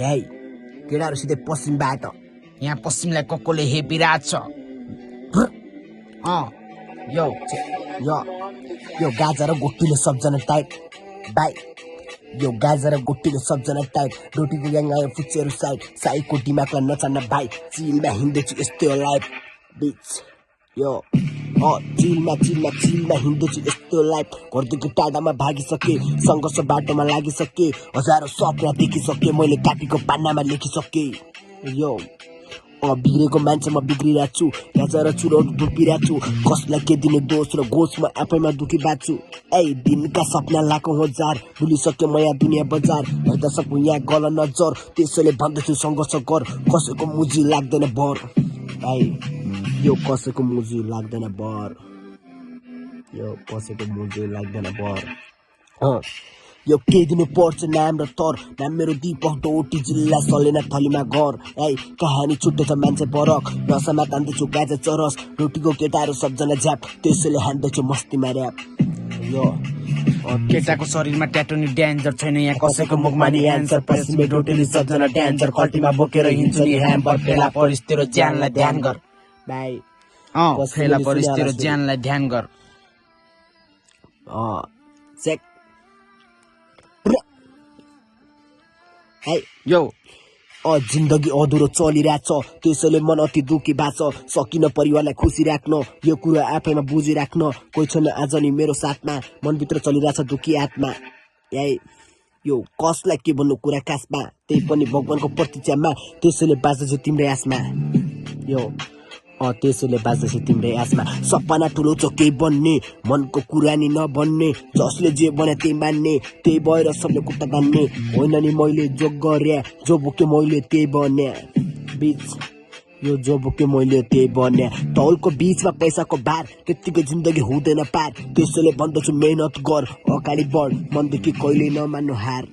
हे केटाहरु सिधै पश्चिम बाटो यहाँ पश्चिमलाई कसले हेपिरहेछ यो यो यो गाजर र गोटीले सबजना टाइट बाई यो गाजर र गोटीले सबजना टाइट रोटीको ग्याङ आयो फुच्चेहरू साई कोटीमाकलाई नचान्न भाइ चिलमा हिँड्दैछु यस्तै लाइफ बिच यो चिलमा हिँड्दैछु यस्तो लाइफ घरदेखि टाढामा भागिसके सङ्घर्ष बाटोमा लागिसके हजारौं सपना देखिसके मैले काटीको पान्नामा लेखिसके यो बिग्रेको मान्छे म बिग्रिरहेको छु गाजर र चुरोट डुबिरहेको छु कसलाई के दिने दोष र गोसमा आफैमा दुखी बाँच्छु दिनका सपना लाखौं हजार भुलिसक्यो म यहाँ दुनियाँ बजार हेर्दा सकु यहाँ गल नजर त्यसैले भन्दैछु सङ्घर्ष गर कसैको मुजी लाग्दैन बर यो कसैको मुजी लाग्दैन बर यो के दिनु पर्छ नाम र तर नाम मेरो दीपक डोटी जिल्ला सलेना थलीमा घर कहानी छुट्टेछ मान्छे परक नसामा तान्दैछु गाजा चरस रोटीको केटाहरू सबजना झ्याप त्यसैले हान्दैछु मस्तीमा र्याप यो केटाको शरीरमा ट्याटोनी ड्यान्जर छैन यहाँ कसैको मुखमा नि एन्सर पश्चिमी रोटीले सबजना ड्यान्जर खल्टीमा बोकेर हिँड्छु नि ह्याम्बर फेला परिस् तेरो ज्यानलाई ध्यान गर भाइ फेला परिस् तेरो ज्यानलाई ध्यान गर चेक यो जिन्दगी अधुरो चलिरहेछ त्यसैले मन अति दुखी भएको छ सकिन परिवारलाई खुसी राख्न यो कुरा आफैमा बुझिराख्न कोही छैन आज नि मेरो साथमा मनभित्र चलिरहेछ दुखी आत्मा यो कसलाई के भन्नु कुरा कासमा त्यही पनि भगवानको प्रतीक्षामा त्यसैले बाँच्दैछु तिम्रै आसमा यो त्यसैले बाँच्दैछु तिम्रै आसमा सपना ठुलो छ केही बन्ने मनको कुरा नि नबन्ने जसले जे बने त्यही मान्ने त्यही भएर सबले खुट्टा तान्ने होइन नि मैले जो गरे जो बोके मैले त्यही बन्या बिच यो जो बोके मैले त्यही बन्या तौलको बीचमा पैसाको भार त्यत्तिकै जिन्दगी हुँदैन पार त्यसैले भन्दछु मेहनत गर अगाडि बढ मनदेखि कहिले नमान्नु हार